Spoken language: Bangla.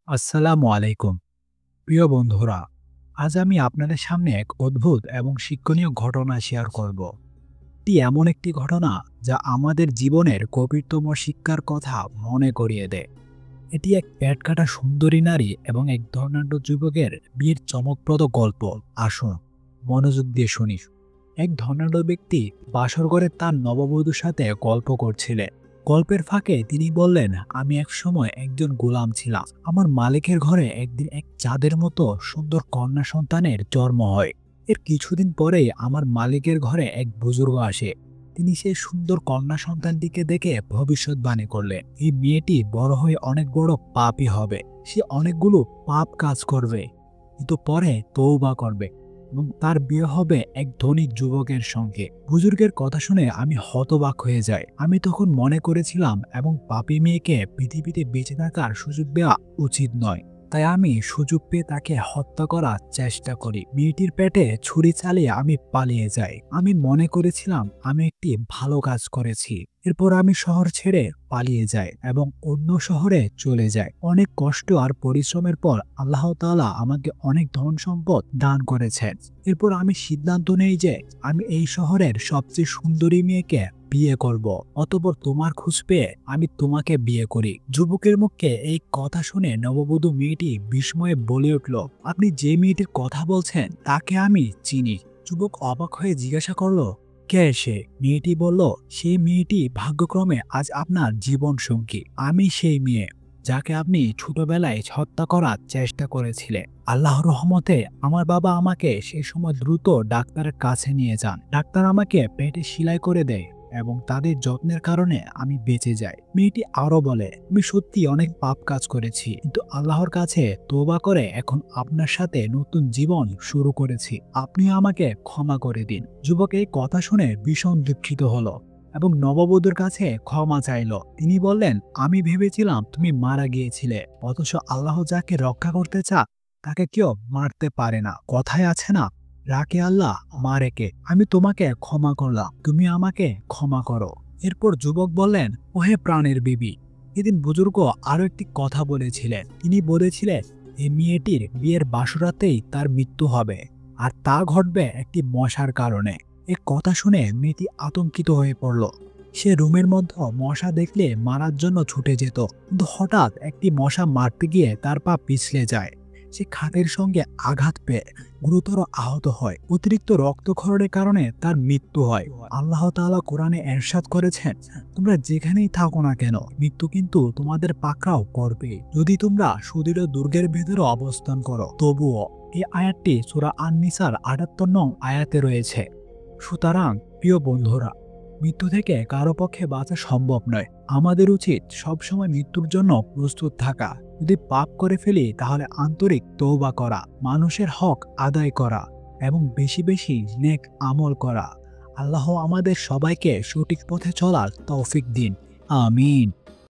আসসালামু আলাইকুম প্রিয় বন্ধুরা। আজ আমি আপনাদের সামনে এক অদ্ভুত এবং শিক্ষণীয় ঘটনা শেয়ার করব। এটি এমন একটি ঘটনা যা আমাদের জীবনের গভীরতম শিক্ষার কথা মনে করিয়ে দেয়। এটি এক পেট কাটা সুন্দরী নারী এবং এক ধর্নাঢ্য যুবকের বিয়ের চমকপ্রদ গল্প। আসুন মনোযোগ দিয়ে শুনি। এক ধর্নাঢ্য ব্যক্তি বাসর ঘরে তার নববধূর সাথে গল্প করছিলেন। গল্পের ফাঁকে তিনি বললেন, আমি একসময় একজন গোলাম ছিলাম। আমার মালিকের ঘরে একদিন এক চাঁদের মতো সুন্দর কন্যা সন্তানের জন্ম হয়। এর কিছুদিন পরেই আমার মালিকের ঘরে এক বুজুর্গ আসে। তিনি সেই সুন্দর কন্যা সন্তানটিকে দেখে ভবিষ্যৎবাণী করলেন, এই মেয়েটি বড় হয়ে অনেক বড় পাপী হবে। সে অনেকগুলো পাপ কাজ করবে, কিন্তু পরে তওবা করবে এবং তার বিয়ে হবে এক ধনী যুবকের সঙ্গে। বুজুর্গের কথা শুনে আমি হতবাক হয়ে যাই। আমি তখন মনে করেছিলাম এবং পাপী মেয়েকে পৃথিবীতে বেঁচে থাকার সুযোগ দেওয়া উচিত নয়। তাই আমি সুযোগ পেয়ে তাকে হত্যা করার চেষ্টা করি। মেয়েটির পেটে ছুরি চালিয়ে আমি পালিয়ে যাই। আমি মনে করেছিলাম আমি একটি ভালো কাজ করেছি। এরপর আমি শহর ছেড়ে পালিয়ে যাই এবং অন্য শহরে চলে যাই। অনেক কষ্ট আর পরিশ্রমের পর আল্লাহ তাআলা আমাকে অনেক ধন সম্পদ দান করেছেন। এরপর আমি সিদ্ধান্ত নেই যে আমি এই শহরের সবচেয়ে সুন্দরী মেয়েকে বিয়ে করব। অতঃপর তোমার খোঁজ পেয়ে আমি তোমাকে বিয়ে করি। যুবকের মুখে এই কথা শুনে নববধূ মেয়েটি বিস্ময়ে বলে উঠল, আপনি যে মেয়েটির কথা বলছেন তাকে আমি চিনি। যুবক অবাক হয়ে জিজ্ঞাসা করলো, কে সে? মেয়েটি বলল, সেই মেয়েটি ভাগ্যক্রমে আজ আপনার জীবন সঙ্গী। আমি সেই মেয়ে যাকে আপনি ছোটবেলায় হত্যা করার চেষ্টা করেছিলেন। আল্লাহর রহমতে আমার বাবা আমাকে সেই সময় দ্রুত ডাক্তারের কাছে নিয়ে যান। ডাক্তার আমাকে পেটে সেলাই করে দেয় এবং তাদের যত্নের কারণে আমি বেঁচে যাই। মেয়েটি আরো বলে, আমি সত্যি অনেক পাপ কাজ করেছি, কিন্তু আল্লাহর কাছে তওবা করে এখন আপনার সাথে নতুন জীবন শুরু করেছি। আপনি আমাকে ক্ষমা করে দিন। যুবক এই কথা শুনে ভীষণ দুঃখিত হলো এবং নববধূর কাছে ক্ষমা চাইল। তিনি বললেন, আমি ভেবেছিলাম তুমি মারা গিয়েছিলে, অথচ আল্লাহ যাকে রক্ষা করতে চান তাকে কেউ মারতে পারে না। কথায় আছে না, রাকে আল্লাহ মারেকে। আমি তোমাকে ক্ষমা করলাম, তুমি আমাকে ক্ষমা করো। এরপর যুবক বললেন, ওহে প্রাণের বিবি, এদিন বুজুর্গ আরো একটি কথা বলেছিলেন। তিনি বলেছিলেন, এই মেয়েটির বিয়ের বাসরাতেই তার মৃত্যু হবে, আর তা ঘটবে একটি মশার কারণে। এ কথা শুনে মেয়েটি আতঙ্কিত হয়ে পড়ল। সে রুমের মধ্যে মশা দেখলে মারার জন্য ছুটে যেত, কিন্তু হঠাৎ একটি মশা মারতে গিয়ে তার পা পিছলে যায়। সে খাটের সঙ্গে আঘাত পেয়ে গুরুতর আহত হয়। অতিরিক্ত রক্তক্ষরণের কারণে তার মৃত্যু হয়। আল্লাহ তাআলা কোরআনে ইরশাদ করেছেন, তোমরা যেখানেই থাকো না কেন, মৃত্যু কিন্তু তোমাদের পাকড়াও করবে, যদি তোমরা সুদৃঢ় দুর্গের ভেতরে অবস্থান করো। তবুও এই আয়াতটি সূরা আন-নিসার ৭৮ নং আয়াতে রয়েছে। সুতরাং প্রিয় বন্ধুরা, মৃত্যু থেকে কারো পক্ষে বাঁচা সম্ভব নয়। আমাদের উচিত সবসময় মৃত্যুর জন্য প্রস্তুত থাকা। যদি পাপ করে ফেলি তাহলে আন্তরিক তওবা করা, মানুষের হক আদায় করা এবং বেশি বেশি নেক আমল করা। আল্লাহ আমাদের সবাইকে সঠিক পথে চলার তৌফিক দিন। আমিন।